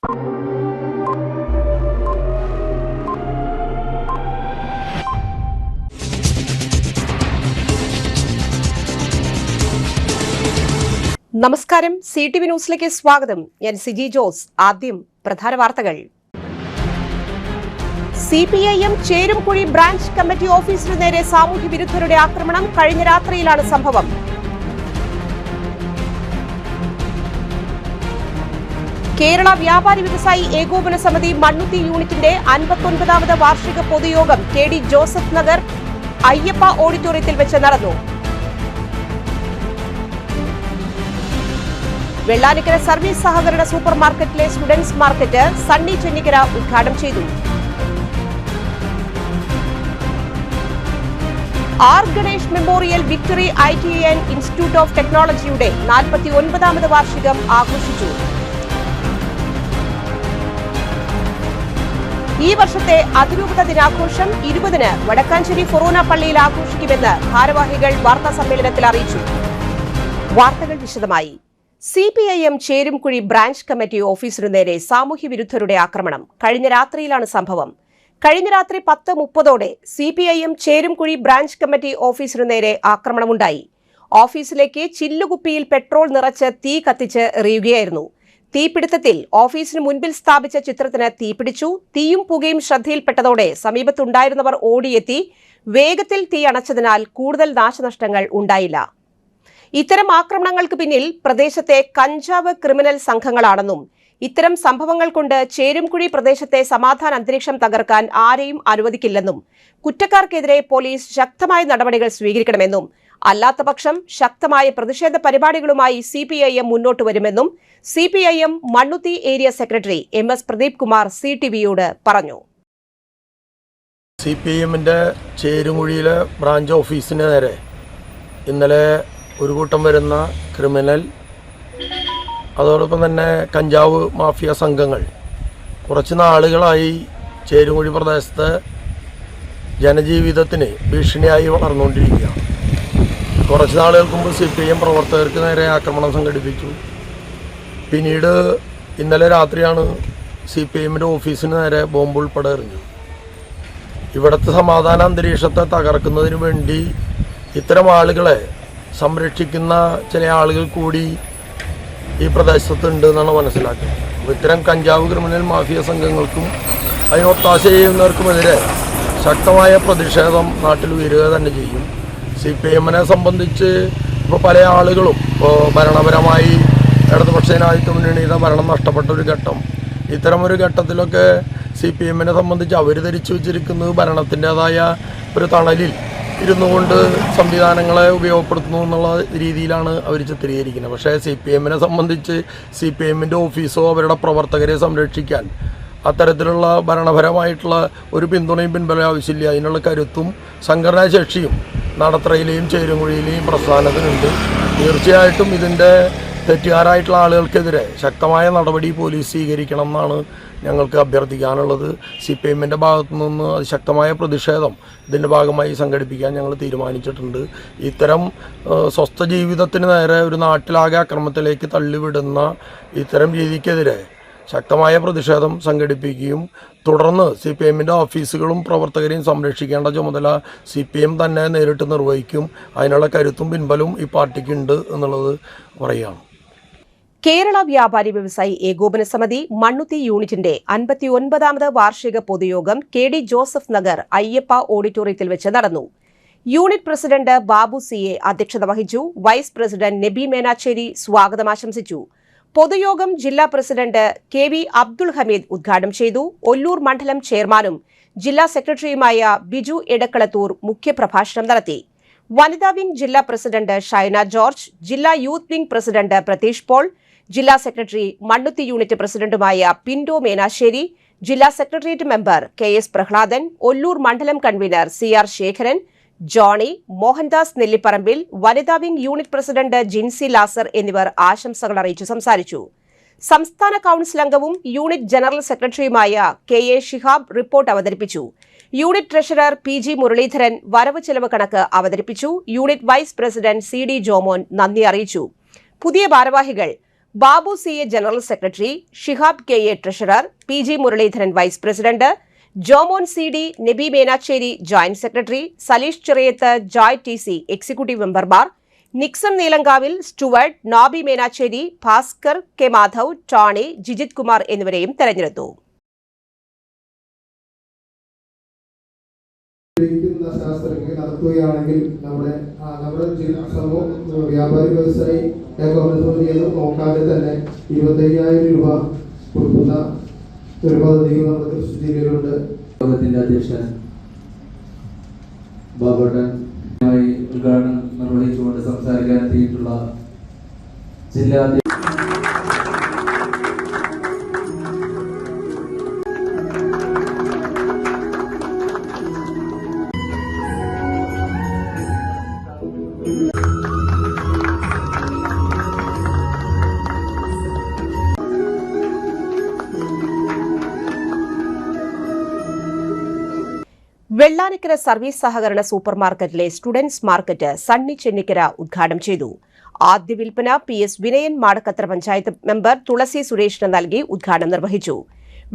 നമസ്കാരം, CTV ന്യൂസിലേക്ക് സ്വാഗതം. ഞാൻ സിജി ജോസ്. ആദ്യം പ്രധാന വാർത്തകൾ. CPIM ചേരുംകുഴി ബ്രാഞ്ച് കമ്മിറ്റി ഓഫീസിനു നേരെ സാമൂഹ്യ വിരുദ്ധരുടെ ആക്രമണം. കഴിഞ്ഞ രാത്രിയിലാണ് സംഭവം. കേരള വ്യാപാരി വ്യവസായി ഏകോപന സമിതി മണ്ണുത്തി യൂണിറ്റിന്റെ 59ാമത് വാർഷിക പൊതുയോഗം KD ജോസഫ് നഗർ അയ്യപ്പ ഓഡിറ്റോറിയത്തിൽ വെച്ച് നടന്നു. വെള്ളാനിക്കര സർവീസ് സഹകരണ സൂപ്പർ മാർക്കറ്റിലെ സ്റ്റുഡൻസ് മാർക്കറ്റ് സണ്ണി ചെന്നിക്കര ഉദ്ഘാടനം ചെയ്തു. R Ganesh memorial victory ITN institute of ടെക്നോളജിയുടെ 49ാമത് വാർഷികം ആഘോഷിച്ചു. ഈ വർഷത്തെ അതിരൂപത ദിനാഘോഷം 20-ന് വടക്കാഞ്ചേരി ഫൊറോന പള്ളിയിൽ ആഘോഷിക്കുമെന്ന് ഭാരവാഹികൾ വാർത്താ സമ്മേളനത്തിൽ അറിയിച്ചു. വാർത്തകൾ വിശദമായി. CPIM ചേരുംകുഴി ബ്രാഞ്ച് കമ്മിറ്റി ഓഫീസിനു നേരെ സാമൂഹ്യ വിരുദ്ധരുടെ ആക്രമണം. കഴിഞ്ഞ രാത്രിയിലാണ് സംഭവം. കഴിഞ്ഞ രാത്രി 10:30ഓടെ CPIM ചേരുംകുഴി ബ്രാഞ്ച് കമ്മിറ്റി ഓഫീസിനു നേരെ ആക്രമണമുണ്ടായി. ഓഫീസിലേക്ക് ചില്ലുകുപ്പിയിൽ പെട്രോൾ നിറച്ച് തീ കത്തിച്ച് എറിയുകയായിരുന്നു. തീപിടുത്തത്തിൽ ഓഫീസിന് മുൻപിൽ സ്ഥാപിച്ച ചിത്രത്തിന് തീപിടിച്ചു. തീയും പുകയും ശ്രദ്ധയിൽപ്പെട്ടതോടെ സമീപത്തുണ്ടായിരുന്നവർ ഓടിയെത്തി വേഗത്തിൽ തീ അണച്ചതിനാൽ കൂടുതൽ നാശനഷ്ടങ്ങൾ ഉണ്ടായില്ല. ഇത്തരം ആക്രമണങ്ങൾക്ക് പിന്നിൽ പ്രദേശത്തെ കഞ്ചാവ് ക്രിമിനൽ സംഘങ്ങളാണെന്നും ഇത്തരം സംഭവങ്ങൾ കൊണ്ട് ചേരുംകുഴി പ്രദേശത്തെ സമാധാന അന്തരീക്ഷം തകർക്കാൻ ആരെയും അനുവദിക്കില്ലെന്നും കുറ്റക്കാർക്കെതിരെ പോലീസ് ശക്തമായ നടപടികൾ സ്വീകരിക്കണമെന്നും അല്ലാത്തപക്ഷം ശക്തമായ പ്രതിഷേധ പരിപാടികളുമായി CPIM മുന്നോട്ട് വരുമെന്നും CPIM Mannuthy area secretary MS Pradeep Kumar CTVയോട് പറഞ്ഞു. CPIMന്റെ ചേരുംകുഴിയിലെ ബ്രാഞ്ച് ഓഫീസിന് നേരെ ഇന്നലെ ഒരു കൂട്ടം വരുന്ന ക്രിമിനൽ, അതോടൊപ്പം തന്നെ കഞ്ചാവ് മാഫിയ സംഘങ്ങൾ കുറച്ച് നാളുകളായി ചേരുംകുഴി പ്രദേശത്ത് ജനജീവിതത്തിന് ഭീഷണിയായി വളർന്നുകൊണ്ടിരിക്കുകയാണ്. കുറച്ച് നാളുകൾക്ക് മുമ്പ് CPIM പ്രവർത്തകർക്ക് നേരെ ആക്രമണം സംഘടിപ്പിച്ചു. പിന്നീട് ഇന്നലെ രാത്രിയാണ് CPIMന്റെ ഓഫീസിന് നേരെ ബോംബ് ഉൾപ്പെടെ എറിഞ്ഞത്. ഇവിടുത്തെ സമാധാന അന്തരീക്ഷത്തെ തകർക്കുന്നതിന് വേണ്ടി ഇത്തരം ആളുകളെ സംരക്ഷിക്കുന്ന ചില ആളുകൾ കൂടി ഈ പ്രദേശത്തുണ്ട് എന്നാണ് മനസ്സിലാക്കുന്നത്. അപ്പോൾ ഇത്തരം കഞ്ചാവ് ക്രിമിനൽ മാഫിയ സംഘങ്ങൾക്കും അതിനൊത്താശ ചെയ്യുന്നവർക്കുമെതിരെ ശക്തമായ പ്രതിഷേധം നാട്ടിൽ ഉയരുക തന്നെ ചെയ്യും. CPIMനെ സംബന്ധിച്ച് ഇപ്പോൾ പല ആളുകളും ഇപ്പോൾ ഭരണപരമായി ഇടതുപക്ഷ ജനാധിപത്യ മുന്നണിയുടെ ഭരണം നഷ്ടപ്പെട്ട ഒരു ഘട്ടം, ഇത്തരമൊരു ഘട്ടത്തിലൊക്കെ CPIMനെ സംബന്ധിച്ച് അവർ ധരിച്ചു വച്ചിരിക്കുന്നത് ഭരണത്തിൻ്റെതായ ഒരു തണലിൽ ഇരുന്നു കൊണ്ട് സംവിധാനങ്ങളെ ഉപയോഗപ്പെടുത്തുന്നു എന്നുള്ള രീതിയിലാണ് അവർ ചിത്രീകരിക്കുന്നത്. പക്ഷേ CPIMനെ സംബന്ധിച്ച് CPIMന്റെ ഓഫീസോ അവരുടെ പ്രവർത്തകരെ സംരക്ഷിക്കാൻ അത്തരത്തിലുള്ള ഭരണപരമായിട്ടുള്ള ഒരു പിന്തുണയും പിൻബലവും ആവശ്യമില്ല. അതിനുള്ള കരുത്തും സംഘടനാശേഷിയും നടത്തറയിലെയും ചേരുംകുഴിയിലെയും പ്രസ്ഥാനത്തിനുണ്ട്. തീർച്ചയായിട്ടും ഇതിൻ്റെ തെറ്റുകാരായിട്ടുള്ള ആളുകൾക്കെതിരെ ശക്തമായ നടപടി പോലീസ് സ്വീകരിക്കണം എന്നാണ് ഞങ്ങൾക്ക് അഭ്യർത്ഥിക്കാനുള്ളത്. CPIMന്റെ ഭാഗത്തു നിന്ന് അതിശക്തമായ പ്രതിഷേധം ഇതിൻ്റെ ഭാഗമായി സംഘടിപ്പിക്കാൻ ഞങ്ങൾ തീരുമാനിച്ചിട്ടുണ്ട്. ഇത്തരം സ്വസ്ഥ ജീവിതത്തിന് നേരെ ഒരു നാട്ടിലാകെ അക്രമത്തിലേക്ക് തള്ളിവിടുന്ന ഇത്തരം രീതിക്കെതിരെ ശക്തമായ പ്രതിഷേധം സംഘടിപ്പിക്കുകയും തുടർന്ന് CPIMന്റെ ഓഫീസുകളും പ്രവർത്തകരെയും സംരക്ഷിക്കേണ്ട ചുമതല CPIM തന്നെ നേരിട്ട് നിർവഹിക്കും. അതിനുള്ള കരുത്തും പിൻബലവും ഈ പാർട്ടിക്കുണ്ട് എന്നുള്ളത് പറയുകയാണ്. കേരള വ്യാപാരി വ്യവസായി ഏകോപന സമിതി മണ്ണുത്തി യൂണിറ്റിന്റെ 59ാമത് വാർഷിക പൊതുയോഗം KD ജോസഫ് നഗർ അയ്യപ്പ ഓഡിറ്റോറിയത്തിൽ വെച്ച് നടന്നു. യൂണിറ്റ് പ്രസിഡന്റ് ബാബു CA അധ്യക്ഷത വഹിച്ചു. വൈസ് പ്രസിഡന്റ് നബി മേനാച്ചേരി സ്വാഗതം ആശംസിച്ചു. പൊതുയോഗം ജില്ലാ പ്രസിഡന്റ് KV അബ്ദുൾ ഹമീദ് ഉദ്ഘാടനം ചെയ്തു. ഒല്ലൂർ മണ്ഡലം ചെയർമാനും ജില്ലാ സെക്രട്ടറിയുമായ ബിജു എടക്കളത്തൂർ മുഖ്യപ്രഭാഷണം നടത്തി. വനിതാ വിംഗ് ജില്ലാ പ്രസിഡന്റ് ഷൈന ജോർജ്, ജില്ലാ youth wing president Pratheesh Paul, ജില്ലാ സെക്രട്ടറി മണ്ണുത്തി യൂണിറ്റ് പ്രസിഡന്റുമായ പിന്റോ മേനാശ്ശേരി, ജില്ലാ secretariat member KS Prahladan, Ollur മണ്ഡലം convener CR Sekharan, Johnny, Mohandas Nellipparambil, വനിതാ wing unit president Jincy Lazar എന്നിവർ ആശംസകൾ അറിയിച്ചു സംസാരിച്ചു. സംസ്ഥാന കൌൺസിൽ അംഗവും യൂണിറ്റ് ജനറൽ സെക്രട്ടറിയുമായ KA ഷിഹാബ് റിപ്പോർട്ട് അവതരിപ്പിച്ചു. യൂണിറ്റ് ട്രഷറർ PG മുരളീധരൻ വരവ് ചെലവ് കണക്ക് അവതരിപ്പിച്ചു. Unit vice president CD Jomon നന്ദി അറിയിച്ചു. പുതിയ ഭാരവാഹികൾ Babu CA general secretary, Shihab KA treasurer, PG Muraleedharan vice president, Jomon CD, Nabi Menachery joint secretary, Saleesh Chirayath, Joy TC executive മെമ്പർമാർ, Nixon Neelankavil, Stuart, Nobi Menachery, Bhaskar K Madhav, Tony, Jijith Kumar എന്നിവരെയും തെരഞ്ഞെടുത്തു. ശാസ്ത്രജ്ഞർ നടത്തുകയാണെങ്കിൽ നമ്മുടെ വ്യാപാരി വ്യവസായി നോക്കാതെ തന്നെ 25,000 രൂപ കൊടുക്കുന്ന ഒരു പദ്ധതിയും നമ്മുടെ തൃശ്ശൂർ ജില്ലയിലുണ്ട്. യോഗത്തിന്റെ അധ്യക്ഷൻ ബാബുട്ടൻ ഉദ്ഘാടനം നിർവഹിച്ചുകൊണ്ട് സംസാരിക്കാൻ എത്തിയിട്ടുള്ള ജില്ലാ വെള്ളാനിക്കര സർവീസ് സഹകരണ സൂപ്പർ മാർക്കറ്റിലെ സ്റ്റുഡൻസ് മാർക്കറ്റ് സണ്ണി ചെന്നിക്കര ഉദ്ഘാടനം ചെയ്തു. ആദ്യ വിൽപ്പന PS വിനയൻ മാടക്കത്ര പഞ്ചായത്ത് മെമ്പർ തുളസി സുരേഷിന് നൽകി ഉദ്ഘാടനം നിർവഹിച്ചു.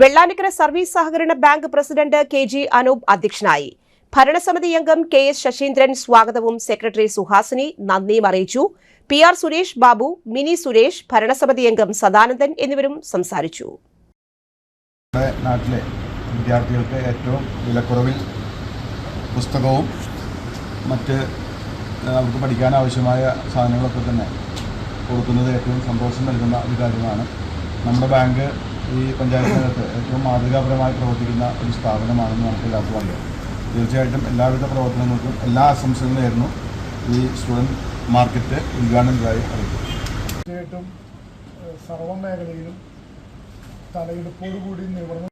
വെള്ളാനിക്കര സർവീസ് സഹകരണ ബാങ്ക് പ്രസിഡന്റ് KG അനൂപ് അധ്യക്ഷനായി. ഭരണസമിതി അംഗം KS ശശീന്ദ്രൻ സ്വാഗതവും സെക്രട്ടറി സുഹാസിനി നന്ദിയും അറിയിച്ചു. PR സുരേഷ് ബാബു, മിനി സുരേഷ്, ഭരണസമിതി അംഗം സദാനന്ദൻ എന്നിവരും സംസാരിച്ചു. നാട്ടിലെ വിദ്യാർത്ഥികൾക്ക് ഏറ്റവും വിലക്കുറവിൽ പുസ്തകവും മറ്റ് അവർക്ക് പഠിക്കാൻ ആവശ്യമായ സാധനങ്ങളൊക്കെ തന്നെ കൊടുക്കുന്നത് ഏറ്റവും സന്തോഷം നൽകുന്ന ഒരു കാര്യമാണ്. നമ്മുടെ ബാങ്ക് ഈ പഞ്ചായത്തിനകത്ത് ഏറ്റവും മാതൃകാപരമായി പ്രവർത്തിക്കുന്ന ഒരു സ്ഥാപനമാണെന്ന് നമുക്ക് എല്ലാവർക്കും അറിയാം. തീർച്ചയായിട്ടും എല്ലാവിധ പ്രവർത്തനങ്ങൾക്കും എല്ലാ ആശംസകളും നേരുന്നു. ഈ സ്റ്റുഡൻറ് മാർക്കറ്റ് ഉദ്ഘാടനത്തിനായി അറിയിക്കും. തീർച്ചയായിട്ടും സർവ്വമേഖലയിലും തലയെടുപ്പോടുകൂടി നിവർന്നു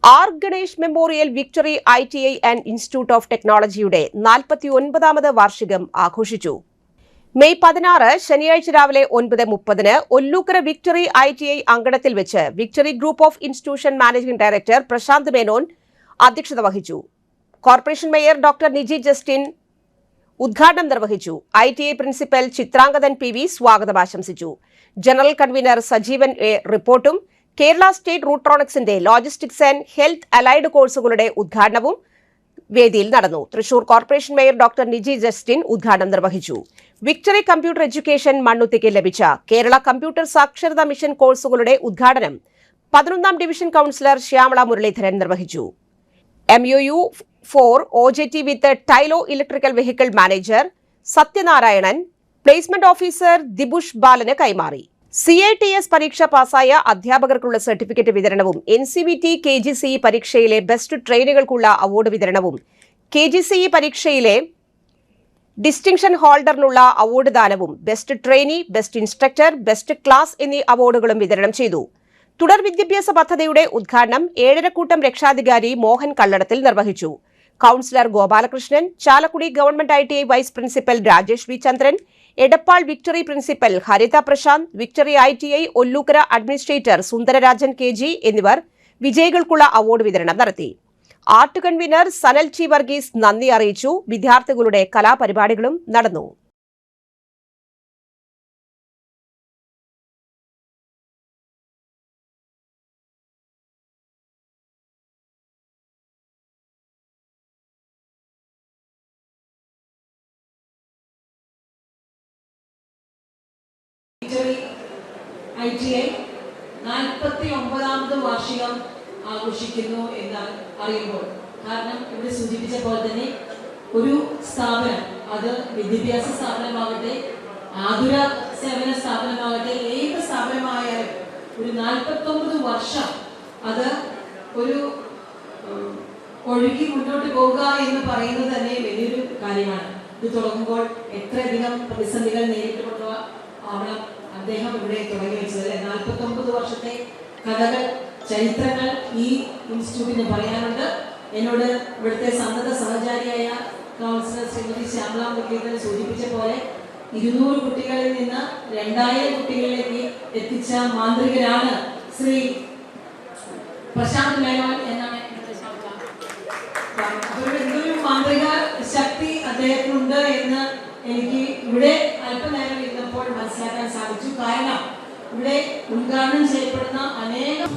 R Ganesh memorial victory ITI and institute of ടെക്നോളജിയുടെ 49ാമത് വാർഷികം ആഘോഷിച്ചു. മെയ് 16 ശനിയാഴ്ച രാവിലെ 9:30 ഒല്ലൂക്കര വിക്ടറി ITI അങ്കണത്തിൽ വെച്ച് victory group of institution managing director Prashanth Menon അധ്യക്ഷത വഹിച്ചു. Corporation mayor doctor Niji Justin ഉദ്ഘാടനം നിർവഹിച്ചു. ITI പ്രിൻസിപ്പൽ ചിത്രാംഗതൻ PV സ്വാഗതം ആശംസിച്ചു. ജനറൽ കൺവീനർ സജീവൻ A റിപ്പോർട്ടും കേരള സ്റ്റേറ്റ് റൂട്രോണിക്സിന്റെ ലോജിസ്റ്റിക്സ് ആൻഡ് ഹെൽത്ത് അലൈഡ് കോഴ്സുകളുടെ ഉദ്ഘാടനവും വേദിയിൽ നടന്നു. Thrissur corporation mayor doctor Niji Justin ഉദ്ഘാടനം നിർവഹിച്ചു. വിക്ടറി കമ്പ്യൂട്ടർ എഡ്യൂക്കേഷൻ മണ്ണുത്തിക്ക് ലഭിച്ച കേരള കമ്പ്യൂട്ടർ സാക്ഷരതാ മിഷൻ കോഴ്സുകളുടെ ഉദ്ഘാടനം 11ാം ഡിവിഷൻ കൌൺസിലർ ശ്യാമള മുരളീധരൻ നിർവഹിച്ചു. MUU 4 OJT വിത്ത് ടൈലോ electrical vehicle manager Sathyanarayanan placement officer Dibush ബാലന് കൈമാറി. CITS പരീക്ഷ പാസായ അധ്യാപകർക്കുള്ള സർട്ടിഫിക്കറ്റ് വിതരണവും NCVT KGCE പരീക്ഷയിലെ ബെസ്റ്റ് ട്രെയിനികൾക്കുള്ള അവാർഡ് വിതരണവും KGCE പരീക്ഷയിലെ ഡിസ്റ്റിങ്ഷൻ ഹോൾഡറിനുള്ള അവാർഡ് ദാനവും best trainee, best instructor, best class എന്നീ അവാർഡുകളും വിതരണം ചെയ്തു. തുടർ വിദ്യാഭ്യാസ പദ്ധതിയുടെ ഉദ്ഘാടനം ഏഴരക്കൂട്ടം രക്ഷാധികാരി മോഹൻ കള്ളടത്തിൽ നിർവഹിച്ചു. Councillor Gopalakrishnan, Chalakudy government ITI vice principal Rajesh V Chandran, Edappal victory principal Haritha Prashanth, victory ITI Ollukkara administrator Sundararajan KG എന്നിവർ വിജയികൾക്കുള്ള അവാർഡ് വിതരണം നടത്തി. Art convenor Sanal T Varghese നന്ദി അറിയിച്ചു. വിദ്യാർത്ഥികളുടെ കലാപരിപാടികളും നടന്നു. ITI 49ാമത് വാർഷികം ആഘോഷിക്കുന്നു എന്ന് അറിയുമ്പോൾ, കാരണം ഇവിടെ സൂചിപ്പിച്ച പോലെ തന്നെ ഒരു സ്ഥാപനം, അത് വിദ്യാഭ്യാസ സ്ഥാപനമാകട്ടെ, ആതുര സേവന സ്ഥാപനമാകട്ടെ, ഏത് സ്ഥാപനമായാലും ഒരു 49 വർഷം അത് ഒരു ഒഴുകി മുന്നോട്ട് പോകുക എന്ന് പറയുന്നത് തന്നെ വലിയൊരു കാര്യമാണ്. ഇത് തുടങ്ങുമ്പോൾ എത്രയധികം പ്രതിസന്ധികൾ നേരിട്ടുകൊണ്ടുള്ള ആവണം അദ്ദേഹം ഇവിടെ തുടങ്ങി വെച്ചത്. 49 വർഷത്തെ കഥകൾ, ചരിത്രങ്ങൾ ഈ ഇൻസ്റ്റിറ്റ്യൂട്ടിന് പറയാനുണ്ട്. എന്നോട് ഇവിടുത്തെ സന്നദ്ധ സഹചാരിയായ കൗൺസിലർ ശ്രീമതി ശ്യാമള മുരളീധരൻ സൂചിപ്പിച്ച പോലെ 200 കുട്ടികളിൽ നിന്ന് 2000 കുട്ടികളിലേക്ക് എത്തിച്ച മാന്ത്രികരാണ് ശ്രീ പ്രശാന്ത് മേനോൻ എന്നാണ്. എന്തൊരു മാന്ത്രിക ശക്തി അദ്ദേഹത്തിനുണ്ട് എന്ന് എനിക്ക് ഇവിടെ അല്പനേരം ഇരുന്നപ്പോൾ മനസ്സിലാക്കാൻ സാധിച്ചു. കാരണം ഇവിടെ ഉദ്ഘാടനം ചെയ്യപ്പെടുന്ന അനേകം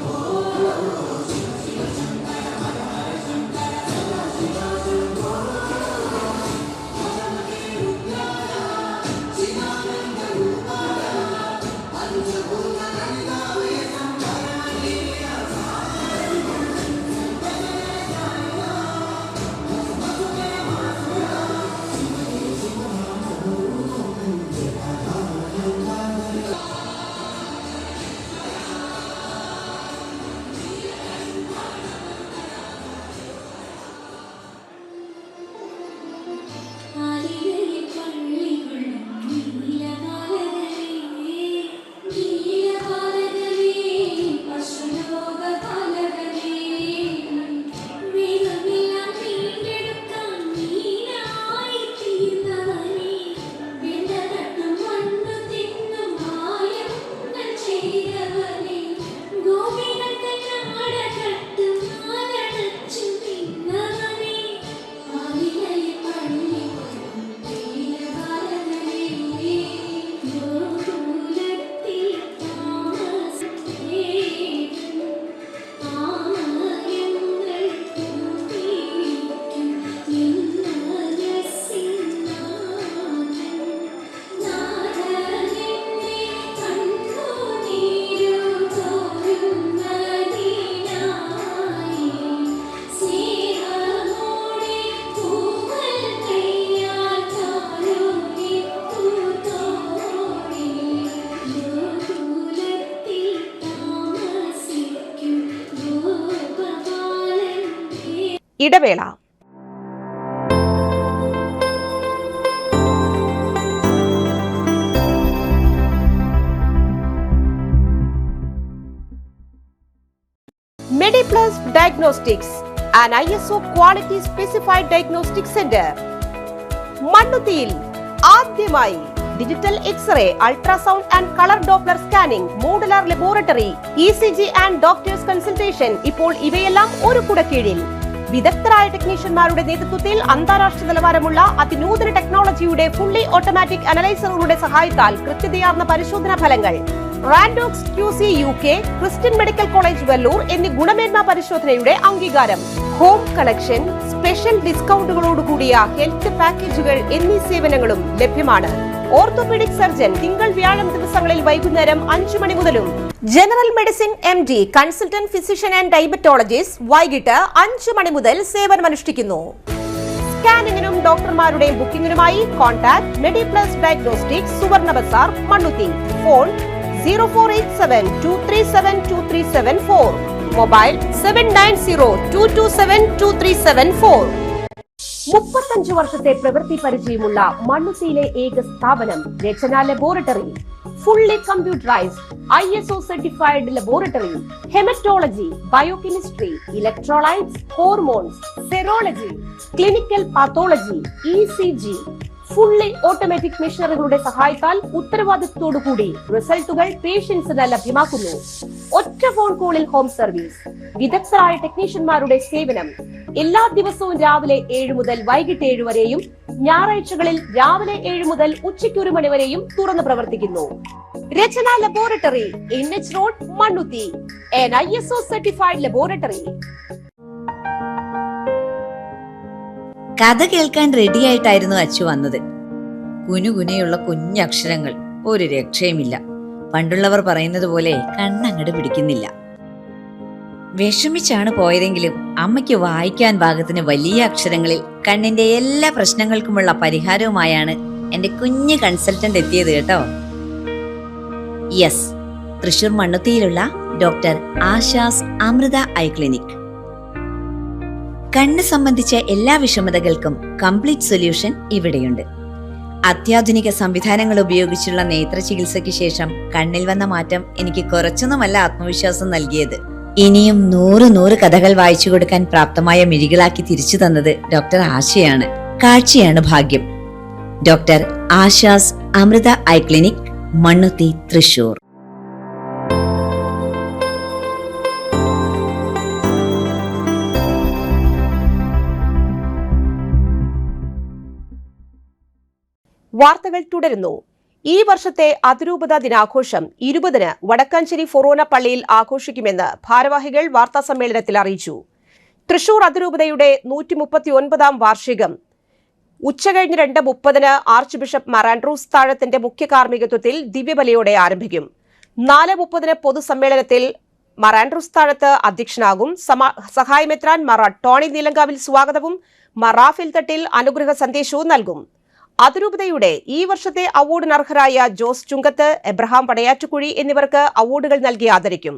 ഇടവേള. Mediplus Diagnostics, an ISO quality specified diagnostic center. മണ്ണുത്തിയിൽ ആദ്യമായി digital x ray, ultrasound and colour doppler scanning, modular laboratory, ECG and doctors consultation. ഇപ്പോൾ ഇവയെല്ലാം ഒരു കുടക്കീഴിൽ. വിദഗ്ധരായ ടെക്നീഷ്യന്മാരുടെ നേതൃത്വത്തിൽ അന്താരാഷ്ട്ര നിലവാരമുള്ള അതിനൂതന ടെക്നോളജിയുടെ ഫുള്ളി ഓട്ടോമാറ്റിക് അനലൈസറുകളുടെ സഹായത്താൽ കൃത്യതയാർന്ന പരിശോധനാ ഫലങ്ങൾ. റാൻഡോക്സ് QC UK, Christian medical college Vellore എന്നീ ഗുണമേന്മ പരിശോധനയുടെ അംഗീകാരം. ഹോം കളക്ഷൻ, സ്പെഷ്യൽ ഡിസ്കൗണ്ടുകളോടുകൂടിയ ഹെൽത്ത് പാക്കേജുകൾ എന്നീ സേവനങ്ങളും ലഭ്യമാണ്. ഓർത്തോപീഡിക് സർജൻ തിങ്കൾ വ്യാഴം ദിവസങ്ങളിൽ വൈകുന്നേരം 5 മണി മുതലും general medicine MD, consultant physician and diabetologist വൈകിട്ട് 5 മണി മുതൽ സേവനമനുഷ്ഠിക്കുന്നു. സ്കാനിങ്ങിനും ഡോക്ടർമാരുടെ ബുക്കിംഗിനുമായി കോൺടാക്ട് മെഡിപ്ലസ് ഡയഗ്നോസ്റ്റിക്സ്, സുവർണ ബസാർ, മണ്ണുത്തി. Phone 0487237237 mobile 7902272374. 35 വർഷത്തെ പ്രവൃത്തി പരിചയമുള്ള മണ്ണുത്തിയിലെ ഏക സ്ഥാപനം Rachana laboratory. Fully computerised ISO certified laboratory. Haematology, biochemistry, electrolytes, hormones, serology, clinical pathology, ECG. Fully automatic മെഷീനറികളുടെ സഹായത്താൽ ഉത്തരവാദിത്വത്തോടുകൂടി റിസൾട്ടുകൾ പേഷ്യൻസിന് ലഭ്യമാക്കുന്നു. ഒറ്റ ഫോൺ കോളിൽ ഹോം സർവീസ്. വിദഗ്ധരായ ടെക്നീഷ്യന്മാരുടെ സേവനം. എല്ലാ ദിവസവും രാവിലെ 7 മുതൽ വൈകിട്ട് 7 വരെയും ഞായറാഴ്ചകളിൽ രാവിലെ 7 മുതൽ ഉച്ചയ്ക്ക് 1 മണി വരെയും തുറന്നു പ്രവർത്തിക്കുന്നു. Rachana laboratory, NH road, Mannuthy. an ISO certified laboratory. കഥ കേൾക്കാൻ റെഡിയായിട്ടായിരുന്നു അച്ചു വന്നത്. കുനുകുനയുള്ള കുഞ്ഞക്ഷരങ്ങൾ, ഒരു രക്ഷയുമില്ല. പണ്ടുള്ളവർ പറയുന്നത് പോലെ കണ്ണങ്ങട് പിടിക്കുന്നില്ല. വിഷമിച്ചാണ് പോയതെങ്കിലും അമ്മയ്ക്ക് വായിക്കാൻ പാകത്തിന് വലിയ അക്ഷരങ്ങളിൽ കണ്ണിന്റെ എല്ലാ പ്രശ്നങ്ങൾക്കുമുള്ള പരിഹാരവുമായാണ് എന്റെ കുഞ്ഞ് കൺസൾട്ടന്റ് എത്തിയത് കേട്ടോ. യെസ്, തൃശൂർ മണ്ണുത്തിയിലുള്ള doctor Asha's Amrita eye clinic. കണ്ണ് സംബന്ധിച്ച എല്ലാ വിഷമതകൾക്കും കംപ്ലീറ്റ് സൊല്യൂഷൻ ഇവിടെയുണ്ട്. അത്യാധുനിക സംവിധാനങ്ങൾ ഉപയോഗിച്ചുള്ള നേത്ര ചികിത്സയ്ക്ക് ശേഷം കണ്ണിൽ വന്ന മാറ്റം എനിക്ക് കുറച്ചൊന്നുമല്ല ആത്മവിശ്വാസം നൽകിയത്. ഇനിയും 100 കഥകൾ വായിച്ചു കൊടുക്കാൻ പ്രാപ്തമായ മിഴികളാക്കി തിരിച്ചു തന്നത് ഡോക്ടർ ആശയാണ്. കാഴ്ചയാണ് ഭാഗ്യം. Doctor Asha's Amrita eye clinic, Mannuthy, Thrissur. വാർത്തകൾ തുടരുന്നു. ഈ വർഷത്തെ അതിരൂപത ദിനാഘോഷം 20-ന് വടക്കാഞ്ചേരി ഫൊറോന പള്ളിയിൽ ആഘോഷിക്കുമെന്ന് ഭാരവാഹികൾ വാർത്താസമ്മേളനത്തിൽ അറിയിച്ചു. തൃശൂർ അതിരൂപതയുടെ 139-ാം വാർഷികം ഉച്ചകഴിഞ്ഞ് 2:30-ന് ആർച്ച് ബിഷപ്പ് മാർ ആൻഡ്രൂസ് താഴത്തിന്റെ മുഖ്യ കാർമ്മികത്വത്തിൽ ദിവ്യബലിയോടെ ആരംഭിക്കും. 4:30-ന് പൊതുസമ്മേളനത്തിൽ മാർ ആൻഡ്രൂസ് താഴത്ത് അധ്യക്ഷനാകും. സഹായമെത്രാൻ മാർ ടോണി നീലങ്കാവിൽ സ്വാഗതവും മാർ റാഫേൽ തട്ടിൽ അനുഗ്രഹ സന്ദേശവും നൽകും. അതിരൂപതയുടെ ഈ വർഷത്തെ അവാർഡിന് അർഹരായ ജോസ് ചുങ്കത്ത്, എബ്രഹാം പടയാറ്റുകുഴി എന്നിവർക്ക് അവാർഡുകൾ നൽകി ആദരിക്കും.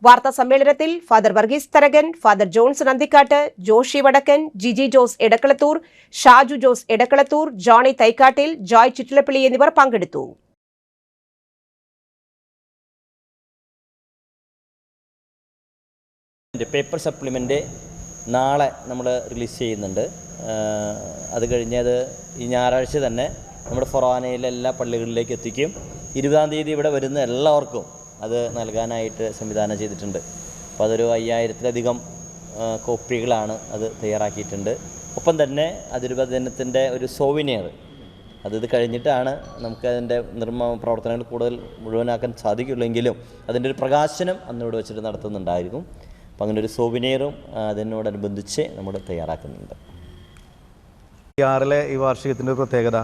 വാർത്താ സമ്മേളനത്തിൽ father Varghese Tharakan, father Johnson Anthikkad, Joshi Vadakkan, Jiji Jose Edakkalathur, Shaju Jose Edakkalathur, Johny Thaikkattil, Joy Chuttilappally എന്നിവർ പങ്കെടുത്തു. പേപ്പർ സപ്ലിമെൻ്റ് നാളെ നമ്മൾ റിലീസ് ചെയ്യുന്നുണ്ട്. അത് കഴിഞ്ഞത് ഈ ഞായറാഴ്ച തന്നെ നമ്മുടെ ഫൊറാനയിലെ എല്ലാ പള്ളികളിലേക്ക് എത്തിക്കും. 20-ാം തീയതി ഇവിടെ വരുന്ന എല്ലാവർക്കും അത് നൽകാനായിട്ട് സംവിധാനം ചെയ്തിട്ടുണ്ട്. അപ്പോൾ അതൊരു 5000-ത്തിലധികം കോപ്പികളാണ് അത് തയ്യാറാക്കിയിട്ടുണ്ട്. ഒപ്പം തന്നെ അതിരൂപത ദിനത്തിൻ്റെ ഒരു സോവിനിയർ ഇത് കഴിഞ്ഞിട്ടാണ് നമുക്കതിൻ്റെ നിർമ്മാണ പ്രവർത്തനങ്ങൾ കൂടുതൽ മുഴുവനാക്കാൻ സാധിക്കുള്ളെങ്കിലും അതിൻ്റെ ഒരു പ്രകാശനം അന്നിവിടെ വെച്ചിട്ട് നടത്തുന്നുണ്ടായിരിക്കും. അപ്പോൾ അങ്ങനെ ഒരു സോവിനിയറും അതിനോടനുബന്ധിച്ച് നമ്മൾ തയ്യാറാക്കുന്നുണ്ട്. ഈ വാർഷികത്തിൻ്റെ പ്രത്യേകത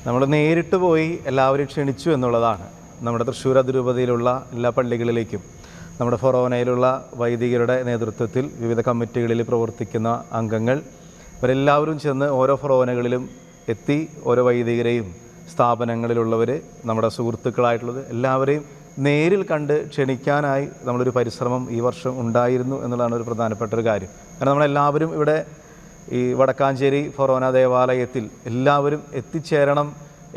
നമ്മൾ നേരിട്ട് പോയി എല്ലാവരെയും ക്ഷണിച്ചു എന്നുള്ളതാണ്. നമ്മുടെ തൃശ്ശൂർ അതിരൂപതയിലുള്ള എല്ലാ പള്ളികളിലേക്കും നമ്മുടെ ഫൊറോനയിലുള്ള വൈദികരുടെ നേതൃത്വത്തിൽ വിവിധ കമ്മിറ്റികളിൽ പ്രവർത്തിക്കുന്ന അംഗങ്ങൾ ഇവരെല്ലാവരും ചെന്ന് ഓരോ ഫൊറോനകളിലും എത്തി ഓരോ വൈദികരെയും സ്ഥാപനങ്ങളിലുള്ളവർ നമ്മുടെ സുഹൃത്തുക്കളായിട്ടുള്ളത് എല്ലാവരെയും നേരിൽ കണ്ട് ക്ഷണിക്കാനായി നമ്മളൊരു പരിശ്രമം ഈ വർഷം ഉണ്ടായിരുന്നു എന്നുള്ളതാണ് ഒരു പ്രധാനപ്പെട്ട ഒരു കാര്യം. കാരണം നമ്മളെല്ലാവരും ഇവിടെ ഈ വടക്കാഞ്ചേരി ഫൊറോന ദേവാലയത്തിൽ എല്ലാവരും എത്തിച്ചേരണം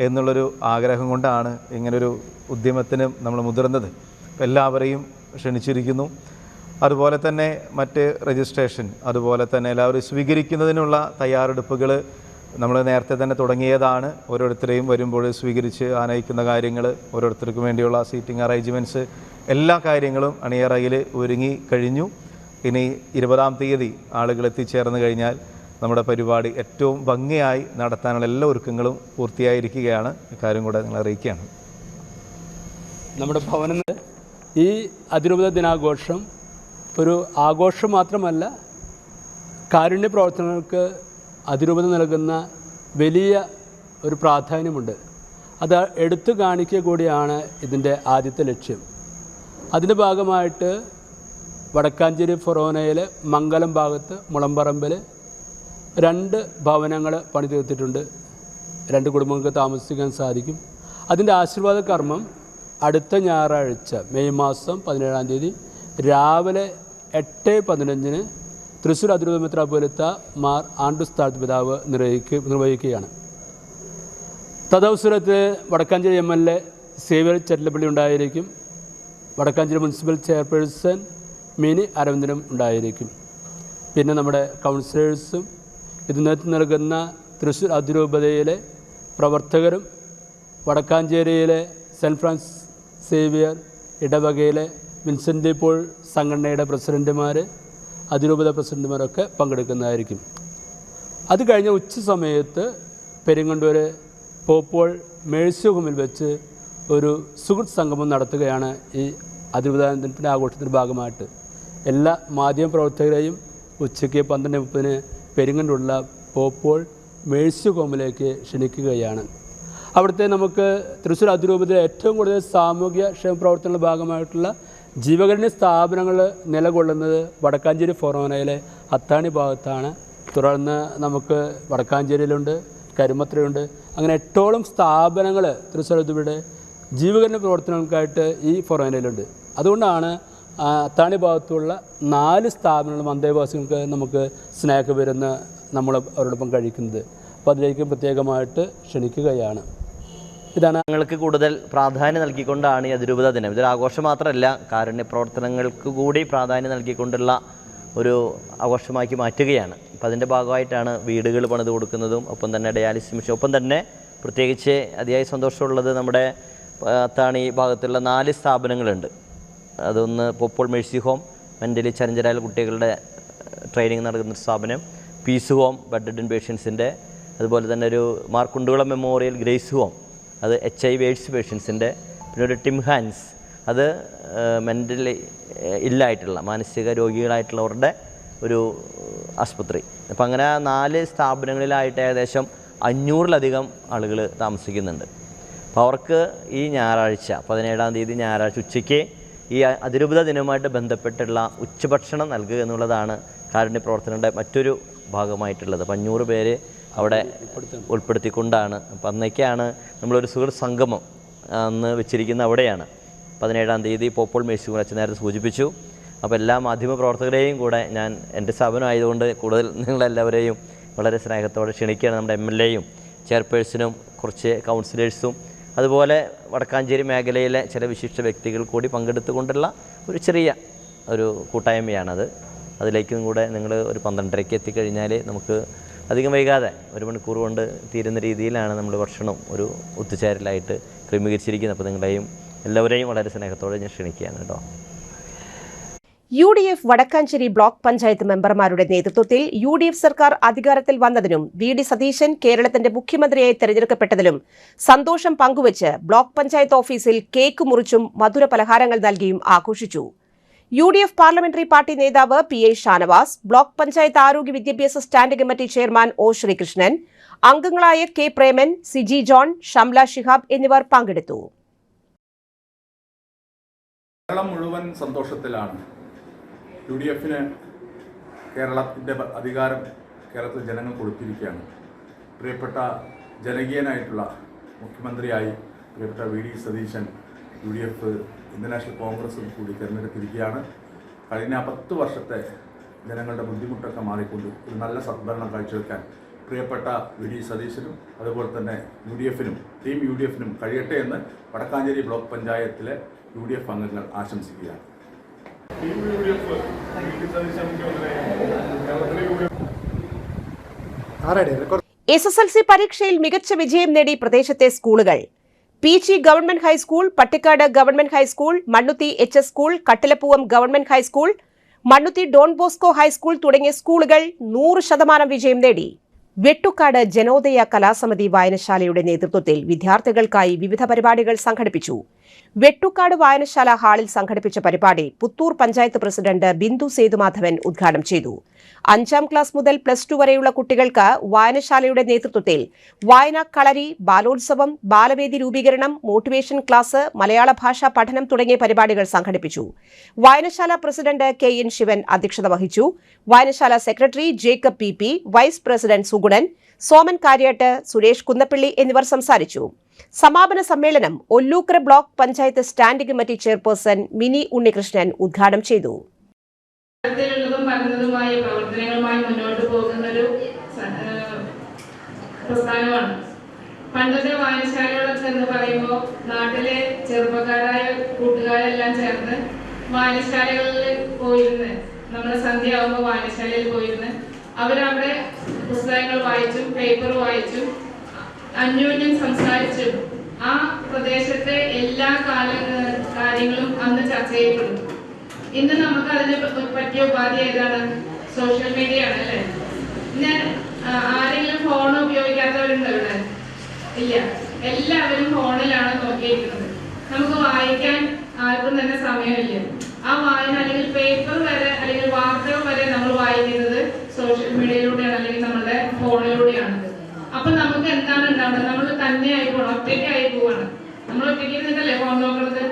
എന്നുള്ളൊരു ആഗ്രഹം കൊണ്ടാണ് ഇങ്ങനൊരു ഉദ്യമത്തിന് നമ്മൾ മുതിർന്നത്. എല്ലാവരെയും ക്ഷണിച്ചിരിക്കുന്നു. അതുപോലെ തന്നെ മറ്റ് രജിസ്ട്രേഷൻ, അതുപോലെ തന്നെ എല്ലാവരും സ്വീകരിക്കുന്നതിനുള്ള തയ്യാറെടുപ്പുകൾ നമ്മൾ നേരത്തെ തന്നെ തുടങ്ങിയതാണ്. ഓരോരുത്തരെയും വരുമ്പോൾ സ്വീകരിച്ച് ആനയിക്കുന്ന കാര്യങ്ങൾ, ഓരോരുത്തർക്കും വേണ്ടിയുള്ള സീറ്റിംഗ് അറേഞ്ച്മെൻറ്റ്സ്, എല്ലാ കാര്യങ്ങളും അണിയറയിൽ ഒരുങ്ങി കഴിഞ്ഞു. ഇനി 20-ാം തീയതി ആളുകൾ എത്തിച്ചേർന്ന് കഴിഞ്ഞാൽ നമ്മുടെ പരിപാടി ഏറ്റവും ഭംഗിയായി നടത്താനുള്ള എല്ലാ ഒരുക്കങ്ങളും പൂർത്തിയായിരിക്കുകയാണ്. ഇക്കാര്യം കൂടെ നിങ്ങൾ അറിയിക്കുകയാണ്. നമ്മുടെ ഭവനത്തിൽ ഈ അതിരൂപത ദിനാഘോഷം ഒരു ആഘോഷം മാത്രമല്ല, കാരുണ്യ പ്രവർത്തനങ്ങൾക്ക് അതിരൂപത നൽകുന്ന വലിയ ഒരു പ്രാധാന്യമുണ്ട്. അത് എടുത്തു കാണിക്കുക കൂടിയാണ് ഇതിൻ്റെ ആദ്യത്തെ ലക്ഷ്യം. അതിൻ്റെ ഭാഗമായിട്ട് വടക്കാഞ്ചേരി ഫൊറോനയിലെ മംഗലം ഭാഗത്ത് മുളമ്പറമ്പിൽ 2 ഭവനങ്ങൾ പണി തീർത്തിട്ടുണ്ട്. 2 കുടുംബങ്ങൾക്ക് താമസിക്കാൻ സാധിക്കും. അതിൻ്റെ ആശീർവാദ കർമ്മം അടുത്ത ഞായറാഴ്ച മെയ് മാസം 17-ാം തീയതി രാവിലെ 8:15 തൃശ്ശൂർ അതിരൂപത മെത്രാപ്പോലീത്ത മാർ ആൻഡ്രൂസ് താഴത്ത് പിതാവ് നിർവഹിക്കുകയാണ്. തദവസരത്തിൽ വടക്കാഞ്ചേരി MLA സേവ്യർ ചെറ്റിലപ്പള്ളി ഉണ്ടായിരിക്കും. വടക്കാഞ്ചേരി മുനിസിപ്പൽ ചെയർപേഴ്സൺ മിനി അരവിന്ദനും ഉണ്ടായിരിക്കും. പിന്നെ നമ്മുടെ കൗൺസിലേഴ്സും ഇത് നേതൃത്വം നൽകുന്ന തൃശ്ശൂർ അതിരൂപതയിലെ പ്രവർത്തകരും, വടക്കാഞ്ചേരിയിലെ സെൻറ്റ് ഫ്രാൻസിസ് സേവിയർ ഇടവകയിലെ വിൻസെൻ്റ് പോൾ സംഘടനയുടെ പ്രസിഡൻറ്റുമാർ, അതിരൂപത പ്രസിഡൻറ്റുമാരൊക്കെ പങ്കെടുക്കുന്നതായിരിക്കും. അത് കഴിഞ്ഞ ഉച്ച സമയത്ത് പെരിങ്ങണ്ടൂർ പോപ്പോൾ മേഴ്സി ഹോമിൽ വെച്ച് ഒരു സുഹൃത്ത് സംഗമം നടത്തുകയാണ്. ഈ അതിരൂപത ദിനത്തിൻ്റെ ആഘോഷത്തിൻ്റെ ഭാഗമായിട്ട് എല്ലാ മാധ്യമ പ്രവർത്തകരെയും ഉച്ചയ്ക്ക് 12:30 പെരിങ്ങണ്ടൂരുള്ള പോപ്പോൾ മേഴ്സി ഹോമിലേക്ക് ക്ഷണിക്കുകയാണ്. അവിടുത്തെ നമുക്ക് തൃശ്ശൂർ അതിരൂപതയിലെ ഏറ്റവും കൂടുതൽ സാമൂഹ്യ ക്ഷേമ പ്രവർത്തനങ്ങളുടെ ഭാഗമായിട്ടുള്ള ജീവകാരുണ്യ സ്ഥാപനങ്ങൾ നിലകൊള്ളുന്നത് വടക്കാഞ്ചേരി ഫൊറോനയിലെ അത്താണി ഭാഗത്താണ്. തുടർന്ന് നമുക്ക് വടക്കാഞ്ചേരിയിലുണ്ട്, കരുമത്രയുണ്ട്. അങ്ങനെ 8ഓളം സ്ഥാപനങ്ങൾ തൃശ്ശൂർ അതിരൂപതയുടെ ജീവകാരുണ്യ പ്രവർത്തനങ്ങൾക്കായിട്ട് ഈ ഫൊറോനയിലുണ്ട്. അതുകൊണ്ടാണ് അത്താണി ഭാഗത്തുള്ള 4 സ്ഥാപനങ്ങളും അന്തേവാസികൾക്ക് നമുക്ക് സ്നേഹ വരുന്ന നമ്മൾ അവരോടൊപ്പം കഴിക്കുന്നത്. അപ്പോൾ അതിലേക്ക് പ്രത്യേകമായിട്ട് ക്ഷണിക്കുകയാണ്. ഇതാണ് ഞങ്ങൾക്ക് കൂടുതൽ പ്രാധാന്യം നൽകിക്കൊണ്ടാണ് ഈ അതിരൂപത ദിനം. ഇതൊരു ആഘോഷം മാത്രമല്ല, കാരുണ്യ പ്രവർത്തനങ്ങൾക്ക് കൂടി പ്രാധാന്യം നൽകിക്കൊണ്ടുള്ള ഒരു ആഘോഷമാക്കി മാറ്റുകയാണ്. അപ്പോൾ അതിൻ്റെ ഭാഗമായിട്ടാണ് വീടുകൾ പണിത് കൊടുക്കുന്നതും ഒപ്പം തന്നെ ഡയാലിസിസ് മിഷൻ, ഒപ്പം തന്നെ പ്രത്യേകിച്ച് അതിയായ സന്തോഷമുള്ളത് നമ്മുടെ അത്താണി ഭാഗത്തുള്ള 4 സ്ഥാപനങ്ങളുണ്ട്. അതൊന്ന് പോപ്പോൾ മേഴ്സി ഹോം, മെൻ്റലി ചലഞ്ചറായ കുട്ടികളുടെ ട്രെയിനിങ് നടക്കുന്ന സ്ഥാപനം, പീസ് ഹോം ബെഡ്രിഡൻ പേഷ്യൻസിൻ്റെ, അതുപോലെ തന്നെ ഒരു മാർക്കുണ്ടുകുളം മെമ്മോറിയൽ ഗ്രേസ് ഹോം, അത് HIV എയ്ഡ്സ് പേഷ്യൻസിൻ്റെ, പിന്നെ ഒരു ടിം ഹാൻസ്, അത് മെൻ്റലി ഇല്ലായിട്ടുള്ള മാനസിക രോഗികളായിട്ടുള്ളവരുടെ ഒരു ആശുപത്രി. അപ്പം അങ്ങനെ 4 സ്ഥാപനങ്ങളിലായിട്ട് ഏകദേശം 500-ലധികം ആളുകൾ താമസിക്കുന്നുണ്ട്. അപ്പോൾ അവർക്ക് ഈ ഞായറാഴ്ച 17-ാം തീയതി ഞായറാഴ്ച ഉച്ചയ്ക്ക് ഈ അതിരൂപത ദിനവുമായിട്ട് ബന്ധപ്പെട്ടുള്ള ഉച്ചഭക്ഷണം നൽകുക എന്നുള്ളതാണ് കാരുണ്യ പ്രവർത്തനങ്ങളുടെ മറ്റൊരു ഭാഗമായിട്ടുള്ളത്. 500 പേര് അവിടെ ഉൾപ്പെടുത്തിക്കൊണ്ടാണ്. അപ്പം അന്നേക്കാണ് നമ്മളൊരു സുഹൃത്ത് സംഗമം അന്ന് വെച്ചിരിക്കുന്ന അവിടെയാണ്. 17-ാം തീയതി പോപ്പോൾ മേഴ്സി ഹോം അച്ഛൻ നേരത്തെ സൂചിപ്പിച്ചു. അപ്പോൾ എല്ലാ മാധ്യമ പ്രവർത്തകരെയും കൂടെ ഞാൻ എൻ്റെ സ്ഥാപനം ആയതുകൊണ്ട് കൂടുതൽ നിങ്ങളെല്ലാവരെയും വളരെ സ്നേഹത്തോടെ ക്ഷണിക്കുകയാണ്. നമ്മുടെ MLA-യും ചെയർപേഴ്സണും കുറച്ച് കൗൺസിലേഴ്സും അതുപോലെ വടക്കാഞ്ചേരി മേഖലയിലെ ചില വിശിഷ്ട വ്യക്തികൾ കൂടി പങ്കെടുത്തുകൊണ്ടുള്ള ഒരു ചെറിയ ഒരു കൂട്ടായ്മയാണത്. അതിലേക്കും കൂടെ നിങ്ങൾ ഒരു 12:30-ക്ക് എത്തിക്കഴിഞ്ഞാൽ നമുക്ക് അധികം വൈകാതെ 1 മണിക്കൂർ കൊണ്ട് തീരുന്ന രീതിയിലാണ് നമ്മൾ ഭക്ഷണം ഒരു ഒത്തുചേരലായിട്ട് ക്രമീകരിച്ചിരിക്കുന്നത്. അപ്പോൾ നിങ്ങളെയും എല്ലാവരെയും വളരെ സ്നേഹത്തോടെ ഞാൻ ക്ഷണിക്കുകയാണ് കേട്ടോ. UDF വടക്കാഞ്ചേരി ബ്ലോക്ക് പഞ്ചായത്ത് മെമ്പർമാരുടെ നേതൃത്വത്തിൽ UDF സർക്കാർ അധികാരത്തിൽ വന്നതിനും VD സതീശൻ കേരളത്തിന്റെ മുഖ്യമന്ത്രിയായി തെരഞ്ഞെടുക്കപ്പെട്ടതിലും സന്തോഷം പങ്കുവച്ച് ബ്ലോക്ക് പഞ്ചായത്ത് ഓഫീസിൽ കേക്ക് മുറിച്ചും മധുര പലഹാരങ്ങൾ നൽകിയും ആഘോഷിച്ചു. UDF പാർലമെന്ററി പാർട്ടി നേതാവ് PA ഷാനവാസ്, ബ്ലോക്ക് പഞ്ചായത്ത് ആരോഗ്യ വിദ്യാഭ്യാസ standing committee chairman O Sreekrishnan, അംഗങ്ങളായ K പ്രേമൻ, സിജി ജോൺ, ഷംല ഷിഹാബ് എന്നിവർ പങ്കെടുത്തു. കേരളം മുഴുവൻ സന്തോഷത്തിലാണ്. UDF-ന് കേരളത്തിൻ്റെ അധികാരം കേരളത്തിലെ ജനങ്ങൾ കൊടുത്തിരിക്കുകയാണ്. പ്രിയപ്പെട്ട ജനകീയനായിട്ടുള്ള മുഖ്യമന്ത്രിയായി പ്രിയപ്പെട്ട VD Satheesan UDF Indian national കോൺഗ്രസും കൂടി തിരഞ്ഞെടുത്തിരിക്കുകയാണ്. കഴിഞ്ഞ 10 വർഷത്തെ ജനങ്ങളുടെ ബുദ്ധിമുട്ടൊക്കെ മാറിക്കൊണ്ട് ഒരു നല്ല സദ്ഭരണം കാഴ്ചവെക്കാൻ പ്രിയപ്പെട്ട VD സതീശനും അതുപോലെ തന്നെ UDF-നും ടീം UDF-നും കഴിയട്ടെ എന്ന് വടക്കാഞ്ചേരി ബ്ലോക്ക് പഞ്ചായത്തിലെ UDF അംഗങ്ങൾ ആശംസിക്കുകയാണ്. SSLC പരീക്ഷയിൽ മികച്ച വിജയം നേടി പ്രദേശത്തെ സ്കൂളുകൾ. PG government high school, Pattikkad government high school, Mannuthy HS school, Kattilapoovam government high school, Mannuthy Don Bosco high school തുടങ്ങിയ സ്കൂളുകൾ 100% വിജയം നേടി. വെട്ടുക്കാട് ജനോദയ കലാസമിതി വായനശാലയുടെ നേതൃത്വത്തിൽ വിദ്യാർത്ഥികൾക്കായി വിവിധ പരിപാടികൾ സംഘടിപ്പിച്ചു. വെട്ടുക്കാട് വായനശാല ഹാളിൽ സംഘടിപ്പിച്ച പരിപാടി പുത്തൂർ പഞ്ചായത്ത് പ്രസിഡന്റ് ബിന്ദു സേതുമാധവൻ ഉദ്ഘാടനം ചെയ്തു. 5ാം ക്ലാസ് മുതൽ +2 വരെയുള്ള കുട്ടികൾക്ക് വായനശാലയുടെ നേതൃത്വത്തിൽ വായനാ കളരി, ബാലോത്സവം, ബാലവേദി രൂപീകരണം, മോട്ടിവേഷൻ ക്ലാസ്, മലയാള ഭാഷാ പഠനം തുടങ്ങിയ പരിപാടികൾ സംഘടിപ്പിച്ചു. വായനശാല പ്രസിഡന്റ് KN ശിവൻ അധ്യക്ഷത വഹിച്ചു. വായനശാല secretary Jacob PP, vice president Sugunan, Soman Kariyattu, Suresh Kunnappally എന്നിവർ സംസാരിച്ചു. സമാപന സമ്മേളനം Ollukkara block panchayat standing committee chairperson Mini Unnikrishnan ഉദ്ഘാടനം ചെയ്തു. പ്രവർത്തനങ്ങളുമായി മുന്നോട്ട് പോകുന്ന ഒരു പ്രസ്ഥാനമാണ്. പണ്ടത്തെ വായനശാലകളൊക്കെ എന്ന് പറയുമ്പോൾ നാട്ടിലെ ചെറുപ്പക്കാരായ കൂട്ടുകാരെല്ലാം ചേർന്ന് വായനശാലകളിൽ പോയിരുന്ന്, നമ്മുടെ സന്ധ്യ ആവുമ്പോൾ വായനശാലയിൽ പോയിരുന്ന് അവരവിടെ പുസ്തകങ്ങൾ വായിച്ചും പേപ്പർ വായിച്ചും അന്യോന്യം സംസാരിച്ചും ആ പ്രദേശത്തെ എല്ലാ കാര്യങ്ങളും അന്ന് ചർച്ച ചെയ്യപ്പെടുന്നു. ഇന്ന് നമുക്ക് അതിനെ പറ്റിയ ഉപാധി ഏതാണ്? സോഷ്യൽ മീഡിയ ആണ് അല്ലേ? ഇന്ന് ആരെങ്കിലും ഫോൺ ഉപയോഗിക്കാത്തവരുണ്ടോ ഇവിടെ? ഇല്ല, എല്ലാവരും ഫോണിലാണ് നോക്കിയിരിക്കുന്നത്. നമുക്ക് വായിക്കാൻ ആർക്കും തന്നെ സമയമില്ല. ആ വായന അല്ലെങ്കിൽ പേപ്പർ വരെ അല്ലെങ്കിൽ വാർത്തകൾ വരെ നമ്മൾ വായിക്കുന്നത് സോഷ്യൽ മീഡിയയിലൂടെയാണ് അല്ലെങ്കിൽ നമ്മളുടെ ഫോണിലൂടെയാണ്. അപ്പൊ നമുക്ക് എന്താണ് ഉണ്ടാവുന്നത്? നമ്മൾ തന്നെയായി പോകണം, ഒറ്റയ്ക്കായി പോവാണ്. നമ്മൾ ഒറ്റയ്ക്ക് ഇരുന്നിട്ടല്ലേ ഫോൺ നോക്കുന്നത്,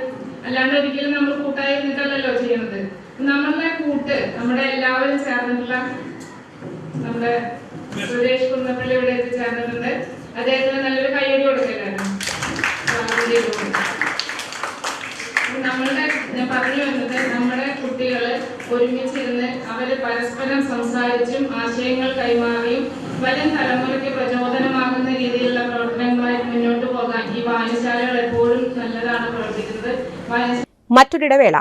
അല്ലാണ്ട് ഒരിക്കലും നമ്മൾ കൂട്ടായി ഇരുന്നിട്ടല്ലല്ലോ ചെയ്യുന്നത്. നമ്മളുടെ കൂട്ട്, നമ്മുടെ എല്ലാവരും ചേർന്നിട്ടുള്ള നമ്മുടെ സുരേഷ് കുന്നപ്പള്ളി ഇവിടെ എത്തിച്ചേർന്നിട്ടുണ്ട്. അദ്ദേഹത്തിന് നല്ലൊരു കയ്യടി കൊടുക്കലായിരുന്നു. ഞാൻ പറഞ്ഞു വന്നത്, നമ്മുടെ കുട്ടികള് ഒരുമിച്ചിരുന്ന് അവര് പരസ്പരം സംസാരിച്ചും ആശയങ്ങൾ കൈമാറിയും വരും തലമുറയ്ക്ക് പ്രചോദനമാകുന്ന രീതിയിലുള്ള പ്രവർത്തനങ്ങളായി മുന്നോട്ട് പോകാൻ ഈ വായനശാലകൾ എപ്പോഴും നല്ലതാണ് പ്രവർത്തിക്കുന്നത്. മറ്റൊരിടവേള.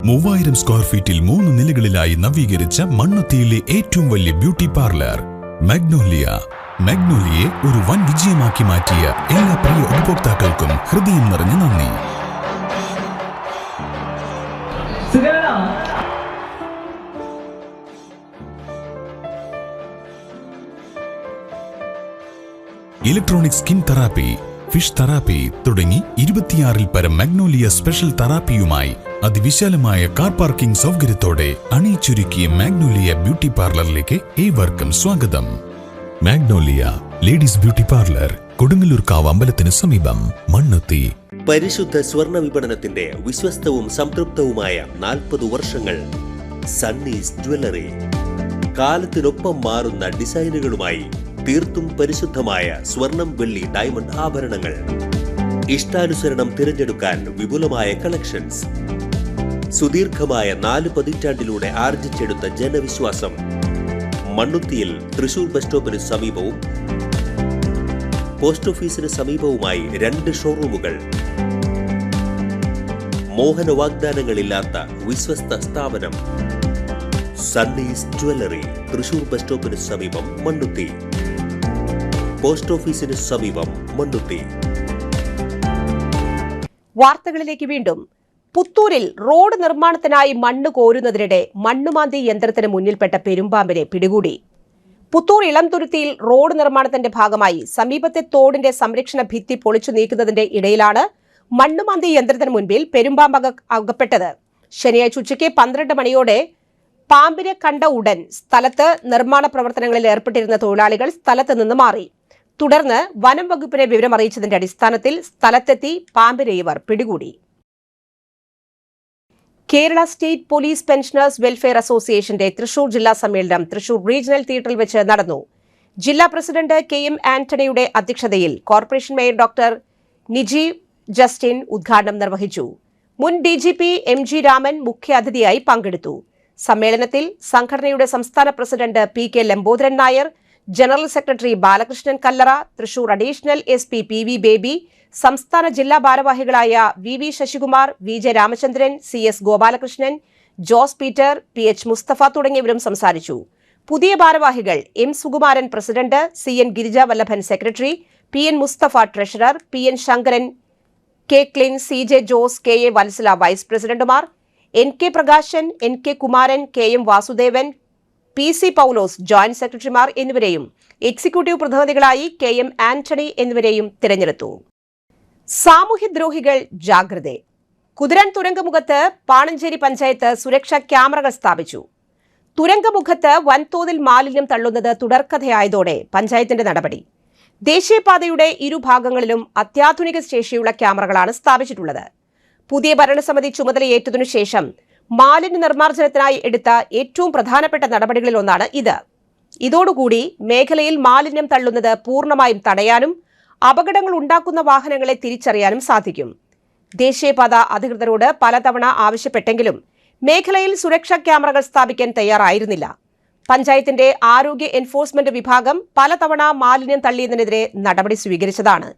മൂവായിരം സ്ക്വയർ ഫീറ്റിൽ 3 നിലകളിലായി നവീകരിച്ച മണ്ണുത്തിയിലെ ഏറ്റവും വലിയ ബ്യൂട്ടി പാർലർ മാഗ്നോലിയ. മാഗ്നോലിയെ ഒരു വൻ വിജയമാക്കി മാറ്റിയ എല്ലാ പ്രിയ ഉപഭോക്താക്കൾക്കും ഹൃദയം നിറഞ്ഞ നന്ദി. Electronic skin therapy, fish therapy തുടങ്ങി 26-ൽ പരം മാഗ്നോലിയ സ്പെഷ്യൽ തെറാപ്പിയുമായി അതിവിശാലമായ കാർ പാർക്കിംഗ് സൗകര്യത്തോടെ അണിയിച്ചൊരുക്കിയ മാഗ്നോലിയ ബ്യൂട്ടി പാർലറിലേക്ക് ഏവർക്കും സ്വാഗതം. മാഗ്നോലിയ ലേഡീസ് ബ്യൂട്ടി പാർലർ, കൊടുങ്ങല്ലൂർക്കാവ് അമ്പലത്തിന് സമീപം, മണ്ണുത്തി. പരിശുദ്ധ സ്വർണ്ണ വിപണനത്തിന്റെ വിശ്വസ്തവും സംതൃപ്തവുമായ 40 വർഷങ്ങൾ. സണ്ണീസ് ജ്വല്ലറി. കാലത്തിനൊപ്പം മാറുന്ന ഡിസൈനുകളുമായി തീർത്തും പരിശുദ്ധമായ സ്വർണം, വെള്ളി, ഡയമണ്ട് ആഭരണങ്ങൾ. ഇഷ്ടാനുസരണം തിരഞ്ഞെടുക്കാൻ വിപുലമായ കളക്ഷൻസ്. സുദീർഘമായ 4 പതിറ്റാണ്ടിലൂടെ ആർജിച്ചെടുത്ത ജനവിശ്വാസം. മണ്ണുത്തിയിൽ തൃശൂർ ബസ് സ്റ്റോപ്പിന് സമീപവും പോസ്റ്റ് ഓഫീസിന് സമീപവുമായി 2 ഷോറൂമുകൾ. മോഹന വാഗ്ദാനങ്ങളില്ലാത്ത വിശ്വസ്ത സ്ഥാപനം. സണ്ണീസ് ജ്വല്ലറി, തൃശൂർ ബസ് സ്റ്റോപ്പിന് സമീപം, മണ്ണുത്തി. പോസ്റ്റ് ഓഫീസിന് സമീപം, മണ്ണുത്തി. വാർത്തകളിലേക്ക് വീണ്ടും. പുത്തൂരിൽ റോഡ് നിർമ്മാണത്തിനായി മണ്ണ് കോരുന്നതിനിടെ മണ്ണുമാന്തി യന്ത്രത്തിന് മുന്നിൽപ്പെട്ട പെരുമ്പാമ്പിനെ പിടികൂടി. പുത്തൂർ ഇളംതുരുത്തിയിൽ റോഡ് നിർമ്മാണത്തിന്റെ ഭാഗമായി സമീപത്തെ തോടിന്റെ സംരക്ഷണ ഭിത്തി പൊളിച്ചു നീക്കുന്നതിന്റെ ഇടയിലാണ് മണ്ണുമാന്തി യന്ത്രത്തിന് മുൻപിൽ പെരുമ്പാമ്പ് അകപ്പെട്ടത്. ശനിയാഴ്ച ഉച്ചയ്ക്ക് 12 മണിയോടെ പാമ്പിനെ കണ്ട ഉടൻ സ്ഥലത്ത് നിർമ്മാണ പ്രവർത്തനങ്ങളിൽ ഏർപ്പെട്ടിരുന്ന തൊഴിലാളികൾ സ്ഥലത്ത് നിന്ന് മാറി. തുടർന്ന് വനം വകുപ്പിനെ വിവരമറിയിച്ചതിന്റെ അടിസ്ഥാനത്തിൽ സ്ഥലത്തെത്തി പാമ്പിനെ ഇവർ പിടികൂടി. Kerala state police pensioners welfare അസോസിയേഷന്റെ തൃശൂർ ജില്ലാ സമ്മേളനം തൃശൂർ റീജിയണൽ തിയേറ്ററിൽ വെച്ച് നടന്നു. ജില്ലാ പ്രസിഡന്റ് KM ആന്റണിയുടെ അധ്യക്ഷതയിൽ കോർപ്പറേഷൻ മേയർ ഡോക്ടർ നിജീവ് ജസ്റ്റിൻ ഉദ്ഘാടനം നിർവഹിച്ചു. മുൻ DGP MG രാമൻ മുഖ്യാതിഥിയായി പങ്കെടുത്തു. സമ്മേളനത്തിൽ സംഘടനയുടെ സംസ്ഥാന president PK Lambodaran Nair, general secretary Balakrishnan Kallara, Thrissur additional SP PV Baby, സംസ്ഥാന ജില്ലാ ഭാരവാഹികളായ VV Sasikumar, VJ Ramachandran, CS Gopalakrishnan, Jose Peter, PH Musthafa തുടങ്ങിയവരും സംസാരിച്ചു. പുതിയ ഭാരവാഹികൾ M Sukumaran president, CN Girija Vallabhan secretary, PN Musthafa treasurer, PN Shankaran, K ക്ലിൻ, CJ Jose, KA Vatsala vice പ്രസിഡന്റുമാർ, NK Prakashan, NK Kumaran, KM Vasudevan, PC Paulose joint സെക്രട്ടറിമാർ എന്നിവരെയും എക്സിക്യൂട്ടീവ് പ്രതിനിധികളായി KM ആന്റണി എന്നിവരെയും തിരഞ്ഞെടുത്തു. സാമൂഹ്യദ്രോഹികൾ ജാഗ്രത. കുതിരാൻ തുരങ്കമുഖത്ത് പാണഞ്ചേരി പഞ്ചായത്ത് സുരക്ഷാ ക്യാമറകൾ സ്ഥാപിച്ചു. തുരങ്കമുഖത്ത് വൻതോതിൽ മാലിന്യം തള്ളുന്നത് തുടർക്കഥയായതോടെ പഞ്ചായത്തിന്റെ നടപടി. ദേശീയപാതയുടെ ഇരുഭാഗങ്ങളിലും അത്യാധുനിക ശേഷിയുള്ള ക്യാമറകളാണ് സ്ഥാപിച്ചിട്ടുള്ളത്. പുതിയ ഭരണസമിതി ചുമതലയേറ്റതിനു ശേഷം മാലിന്യ നിർമ്മാർജ്ജനത്തിനായി എടുത്ത ഏറ്റവും പ്രധാനപ്പെട്ട നടപടികളിലൊന്നാണ് ഇത്. ഇതോടുകൂടി മേഖലയിൽ മാലിന്യം തള്ളുന്നത് പൂർണ്ണമായും തടയാനും അപകടങ്ങൾ ഉണ്ടാക്കുന്ന വാഹനങ്ങളെ തിരിച്ചറിയാനും സാധിക്കും. ദേശീയപാത അധികൃതരോട് പലതവണ ആവശ്യപ്പെട്ടെങ്കിലും മേഖലയിൽ സുരക്ഷാ ക്യാമറകൾ സ്ഥാപിക്കാൻ തയ്യാറായിരുന്നില്ല. പഞ്ചായത്തിന്റെ ആരോഗ്യ എൻഫോഴ്സ്മെന്റ് വിഭാഗം പലതവണ മാലിന്യം തള്ളിയതിനെതിരെ നടപടി സ്വീകരിച്ചതാണ്.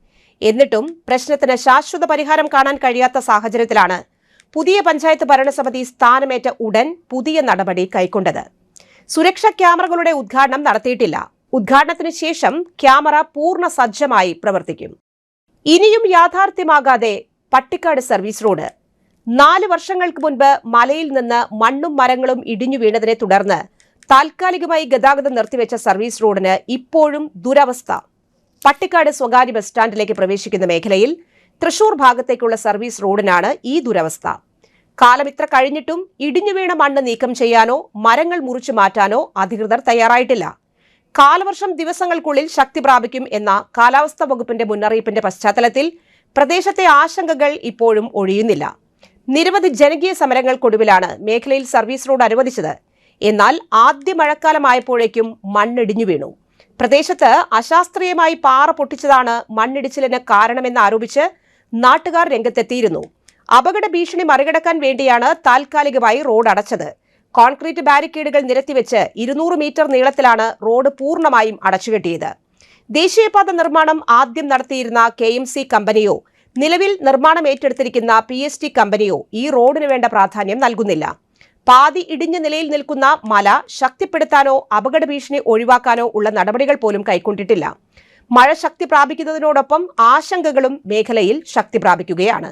എന്നിട്ടും പ്രശ്നത്തിന് ശാശ്വത പരിഹാരം കാണാൻ കഴിയാത്ത സാഹചര്യത്തിലാണ് പുതിയ പഞ്ചായത്ത് ഭരണസമിതി സ്ഥാനമേറ്റ ഉടൻ പുതിയ നടപടി കൈക്കൊണ്ടത്. സുരക്ഷാ ക്യാമറകളുടെ ഉദ്ഘാടനം നടത്തിയിട്ടില്ല. ഉദ്ഘാടനത്തിന് ശേഷം ക്യാമറ പൂർണ്ണ സജ്ജമായി പ്രവർത്തിക്കും. ഇനിയും യാഥാർത്ഥ്യമാകാതെ പട്ടിക്കാട് സർവീസ് റോഡ്. 4 വർഷങ്ങൾക്ക് മുൻപ് മലയിൽ നിന്ന് മണ്ണും മരങ്ങളും ഇടിഞ്ഞു വീണതിനെ തുടർന്ന് താൽക്കാലികമായി ഗതാഗതം നിർത്തിവെച്ച സർവീസ് റോഡിന് ഇപ്പോഴും ദുരവസ്ഥ. പട്ടിക്കാട് സ്വകാര്യ ബസ് സ്റ്റാൻഡിലേക്ക് പ്രവേശിക്കുന്ന മേഖലയിൽ തൃശൂർ ഭാഗത്തേക്കുള്ള സർവീസ് റോഡിനാണ് ഈ ദുരവസ്ഥ. കാലം ഇത്ര കഴിഞ്ഞിട്ടും ഇടിഞ്ഞു വീണ മണ്ണ് നീക്കം ചെയ്യാനോ മരങ്ങൾ മുറിച്ചു മാറ്റാനോ അധികൃതർ തയ്യാറായിട്ടില്ല. കാലവർഷം ദിവസങ്ങൾക്കുള്ളിൽ ശക്തി പ്രാപിക്കും എന്ന കാലാവസ്ഥാ വകുപ്പിന്റെ മുന്നറിയിപ്പിന്റെ പശ്ചാത്തലത്തിൽ പ്രദേശത്തെ ആശങ്കകൾ ഇപ്പോഴും ഒഴിയുന്നില്ല. നിരവധി ജനകീയ സമരങ്ങൾക്കൊടുവിലാണ് മേഖലയിൽ സർവീസ് റോഡ് അനുവദിച്ചത്. എന്നാൽ ആദ്യ മഴക്കാലമായപ്പോഴേക്കും മണ്ണിടിഞ്ഞു വീണു. പ്രദേശത്ത് അശാസ്ത്രീയമായി പാറ പൊട്ടിച്ചതാണ് മണ്ണിടിച്ചിലിന് കാരണമെന്ന് ആരോപിച്ച് നാട്ടുകാർ രംഗത്തെത്തിയിരുന്നു. അപകട ഭീഷണി മറികടക്കാൻ വേണ്ടിയാണ് താൽക്കാലികമായി റോഡ് അടച്ചത്. കോൺക്രീറ്റ് ബാരിക്കേഡുകൾ നിരത്തിവെച്ച് 200 മീറ്റർ നീളത്തിലാണ് റോഡ് പൂർണ്ണമായും അടച്ചുകെട്ടിയത്. ദേശീയപാത നിർമ്മാണം ആദ്യം നടത്തിയിരുന്ന KMC കമ്പനിയോ നിലവിൽ നിർമ്മാണം ഏറ്റെടുത്തിരിക്കുന്ന PST കമ്പനിയോ ഈ റോഡിന് വേണ്ട പ്രാധാന്യം നൽകുന്നില്ല. പാതി ഇടിഞ്ഞ നിലയിൽ നിൽക്കുന്ന മല ശക്തിപ്പെടുത്താനോ അപകട ഭീഷണി ഒഴിവാക്കാനോ ഉള്ള നടപടികൾ പോലും കൈക്കൊണ്ടിട്ടില്ല. മഴ ശക്തി പ്രാപിക്കുന്നതിനോടൊപ്പം ആശങ്കകളും മേഖലയിൽ ശക്തി പ്രാപിക്കുകയാണ്.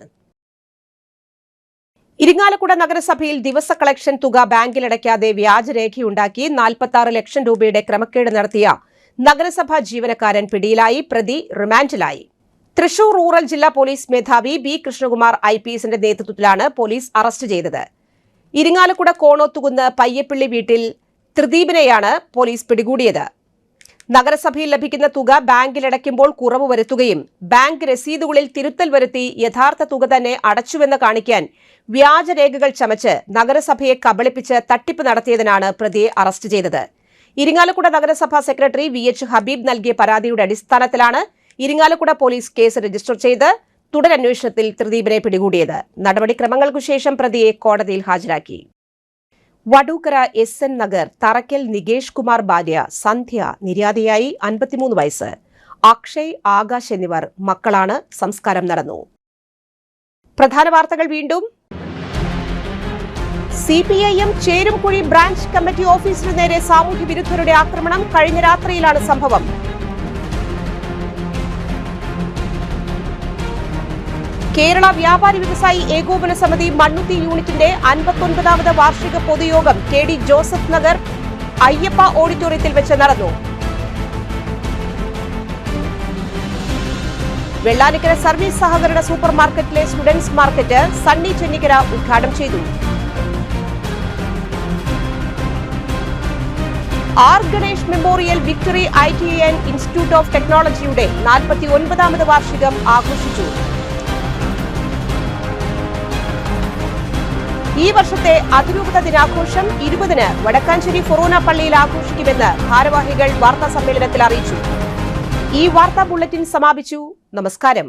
ഇരിങ്ങാലക്കുട നഗരസഭയിൽ ദിവസ കളക്ഷൻ തുക ബാങ്കിലടയ്ക്കാതെ വ്യാജരേഖയുണ്ടാക്കി 46 ലക്ഷം രൂപയുടെ ക്രമക്കേട് നടത്തിയ നഗരസഭാ ജീവനക്കാരൻ പിടിയിലായി. പ്രതി റിമാൻഡിലായി. തൃശൂർ റൂറൽ ജില്ലാ പോലീസ് മേധാവി B. കൃഷ്ണകുമാർ IPSന്റെ നേതൃത്വത്തിലാണ് പോലീസ് അറസ്റ്റ് ചെയ്തത്. ഇരിങ്ങാലക്കുട കോണോത്തുകുന്ന് പയ്യപ്പിള്ളി വീട്ടിൽ ത്രിദീപിനെയാണ് പോലീസ് പിടികൂടിയത്. നഗരസഭയിൽ ലഭിക്കുന്ന തുക ബാങ്കിലടയ്ക്കുമ്പോൾ കുറവ് വരുത്തുകയും ബാങ്ക് രസീതുകളിൽ തിരുത്തൽ വരുത്തി യഥാർത്ഥ തുക തന്നെ അടച്ചുവെന്ന് കാണിക്കാൻ വ്യാജരേഖകൾ ചമച്ച് നഗരസഭയെ കബളിപ്പിച്ച് തട്ടിപ്പ് നടത്തിയതിനാണ് പ്രതിയെ അറസ്റ്റ് ചെയ്തത്. ഇരിങ്ങാലക്കുട നഗരസഭാ സെക്രട്ടറി VH ഹബീബ് നൽകിയ പരാതിയുടെ അടിസ്ഥാനത്തിലാണ് ഇരിങ്ങാലക്കുട പോലീസ് കേസ് രജിസ്റ്റർ ചെയ്ത് തുടരന്വേഷണത്തിൽ ത്രിദീപിനെ പിടികൂടിയത്. നടപടിക്രമങ്ങൾക്കു ശേഷം പ്രതിയെ കോടതിയിൽ ഹാജരാക്കി. വടൂക്കര SN നഗർ തറക്കൽ നികേഷ് കുമാർ ഭാര്യ സന്ധ്യ നിര്യാതയായി. 53 വയസ്സ്. അക്ഷയ്, ആകാശ് എന്നിവർ മക്കളാണ്. സംസ്കാരം നടന്നു. പ്രധാന വാർത്തകൾ വീണ്ടും. CPIM ചേരുംകുഴി ബ്രാഞ്ച് കമ്മിറ്റി ഓഫീസിനു നേരെ സാമൂഹ്യ വിരുദ്ധരുടെ ആക്രമണം. കഴിഞ്ഞ രാത്രിയിലാണ് സംഭവം. കേരള വ്യാപാരി വ്യവസായി ഏകോപന സമിതി മണ്ണുത്തി യൂണിറ്റിന്റെ 59ാമത് വാർഷിക പൊതുയോഗം KD ജോസഫ് നഗർ അയ്യപ്പ ഓഡിറ്റോറിയത്തിൽ വെച്ച് നടന്നു. വെള്ളാനിക്കര സർവീസ് സഹകരണ സൂപ്പർ മാർക്കറ്റിലെ സ്റ്റുഡൻസ് മാർക്കറ്റ് സണ്ണി ചെന്നിക്കര ഉദ്ഘാടനം ചെയ്തു. R. Ganesh memorial victory ITN institute of ടെക്നോളജിയുടെ 49ാമത് വാർഷികം ആഘോഷിച്ചു. ഈ വർഷത്തെ അതിരൂപത ദിനാഘോഷം 20-ന് വടക്കാഞ്ചേരി ഫൊറോന പള്ളിയിൽ ആഘോഷിക്കുമെന്ന് ഭാരവാഹികൾ വാർത്താ സമ്മേളനത്തിൽ അറിയിച്ചു. ഈ വാർത്താ ബുള്ളറ്റിൻ സമാപിച്ചു. നമസ്കാരം.